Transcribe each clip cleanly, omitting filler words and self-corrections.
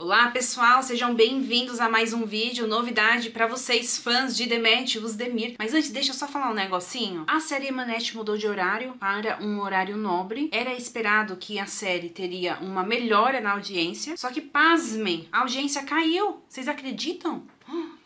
Olá pessoal, sejam bem-vindos a mais um vídeo, novidade pra vocês fãs de Demetrius Demir. Mas antes, deixa eu só falar um negocinho. A série Manete mudou de horário para um horário nobre. Era esperado que a série teria uma melhora na audiência, só que pasmem, a audiência caiu. Vocês acreditam?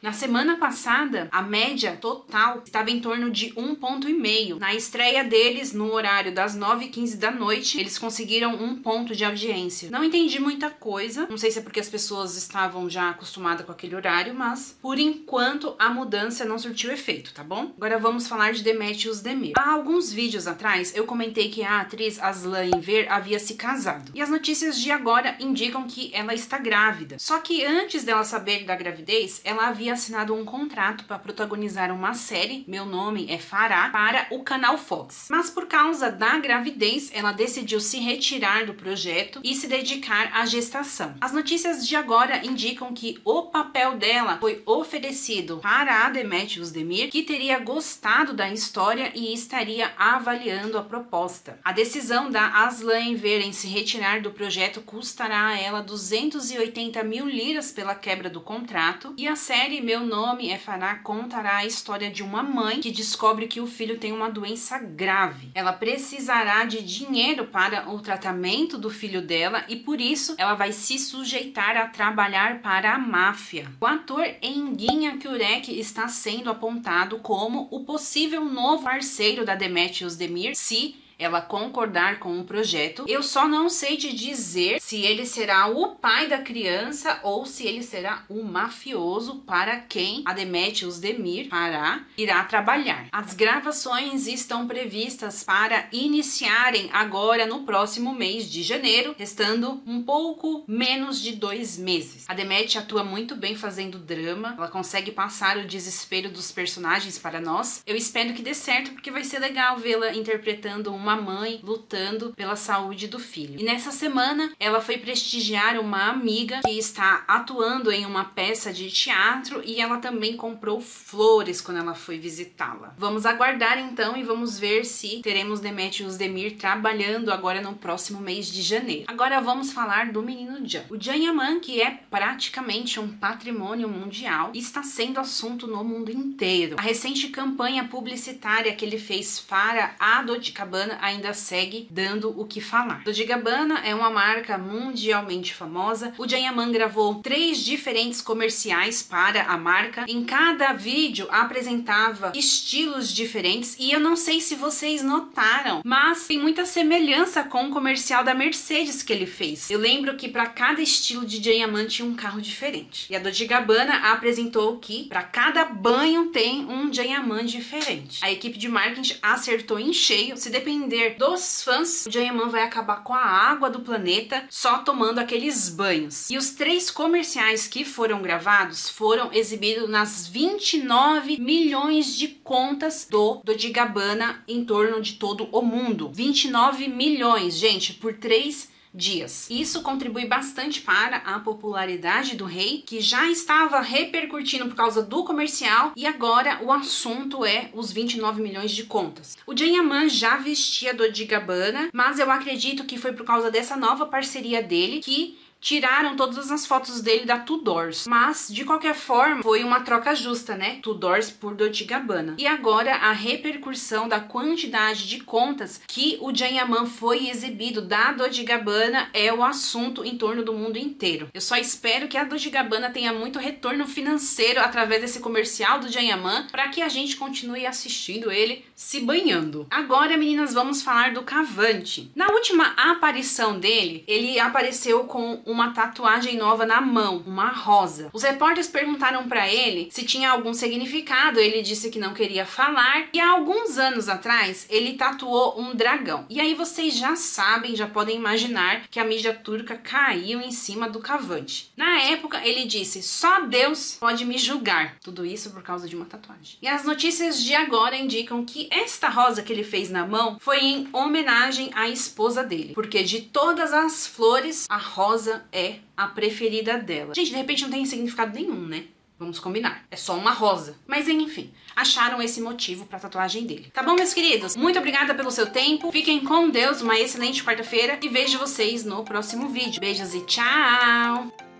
Na semana passada, a média total estava em torno de 1,5 ponto. Na estreia deles, no horário das 9h15 da noite, eles conseguiram 1 ponto de audiência. Não entendi muita coisa, não sei se é porque as pessoas estavam já acostumadas com aquele horário, mas por enquanto a mudança não surtiu efeito, tá bom? Agora vamos falar de Demetrius Demir. Há alguns vídeos atrás eu comentei que a atriz Aslan Enver havia se casado. E as notícias de agora indicam que ela está grávida. Só que antes dela saber da gravidez, ela havia assinado um contrato para protagonizar uma série, Meu Nome é Farah, para o canal Fox. Mas por causa da gravidez, ela decidiu se retirar do projeto e se dedicar à gestação. As notícias de agora indicam que o papel dela foi oferecido para a Demetrius Demir, que teria gostado da história e estaria avaliando a proposta. A decisão da Aslan Enver em se retirar do projeto custará a ela 280 mil liras pela quebra do contrato, e a série Meu Nome é Farah contará a história de uma mãe que descobre que o filho tem uma doença grave. Ela precisará de dinheiro para o tratamento do filho dela e por isso ela vai se sujeitar a trabalhar para a máfia. O ator Engin Akyurek está sendo apontado como o possível novo parceiro da Demetrius Demir se ela concordar com o projeto. Eu só não sei te dizer se ele será o pai da criança ou se ele será o mafioso para quem a Demetrius Demir irá trabalhar. As gravações estão previstas para iniciarem agora no próximo mês de janeiro, restando um pouco menos de 2 meses. A Demet atua muito bem fazendo drama, ela consegue passar o desespero dos personagens para nós. Eu espero que dê certo, porque vai ser legal vê-la interpretando uma mãe lutando pela saúde do filho. E nessa semana ela foi prestigiar uma amiga que está atuando em uma peça de teatro e ela também comprou flores quando ela foi visitá-la. Vamos aguardar então e vamos ver se teremos Demetrius Demir trabalhando agora no próximo mês de janeiro. Agora vamos falar do menino Jan. O Can Yaman, que é praticamente um patrimônio mundial, está sendo assunto no mundo inteiro. A recente campanha publicitária que ele fez para a Dolce & Gabbana ainda segue dando o que falar. Dolce & Gabbana é uma marca mundialmente famosa. O Can Yaman gravou 3 diferentes comerciais para a marca. Em cada vídeo apresentava estilos diferentes e eu não sei se vocês notaram, mas tem muita semelhança com o comercial da Mercedes que ele fez. Eu lembro que para cada estilo de Can Yaman tinha um carro diferente. E a Dolce & Gabbana apresentou que para cada banho tem um Can Yaman diferente. A equipe de marketing acertou em cheio. Se depender dos fãs, o Can Yaman vai acabar com a água do planeta só tomando aqueles banhos. E os 3 comerciais que foram gravados foram exibidos nas 29 milhões de contas do Dolce & Gabbana em torno de todo o mundo. 29 milhões, gente, por 3 dias. Isso contribui bastante para a popularidade do rei, que já estava repercutindo por causa do comercial, e agora o assunto é os 29 milhões de contas. O Can Yaman já vestia Dolce & Gabbana, mas eu acredito que foi por causa dessa nova parceria dele que tiraram todas as fotos dele da Tudors. Mas, de qualquer forma, foi uma troca justa, né? Tudors por Dolce & Gabbana. E agora, a repercussão da quantidade de contas que o Can Yaman foi exibido da Dolce & Gabbana é o assunto em torno do mundo inteiro. Eu só espero que a Dolce & Gabbana tenha muito retorno financeiro através desse comercial do Can Yaman, para que a gente continue assistindo ele se banhando. Agora, meninas, vamos falar do Cavante. Na última aparição dele, ele apareceu com uma tatuagem nova na mão, uma rosa. Os repórteres perguntaram para ele se tinha algum significado, ele disse que não queria falar, e há alguns anos atrás ele tatuou um dragão. E aí vocês já sabem, já podem imaginar que a mídia turca caiu em cima do Cavante. Na época ele disse: só Deus pode me julgar. Tudo isso por causa de uma tatuagem. E as notícias de agora indicam que esta rosa que ele fez na mão foi em homenagem à esposa dele, porque de todas as flores, a rosa é a preferida dela. Gente, de repente não tem significado nenhum, né? Vamos combinar. É só uma rosa. Mas enfim, acharam esse motivo pra tatuagem dele. Tá bom, meus queridos? Muito obrigada pelo seu tempo. Fiquem com Deus, uma excelente quarta-feira e vejo vocês no próximo vídeo. Beijos e tchau!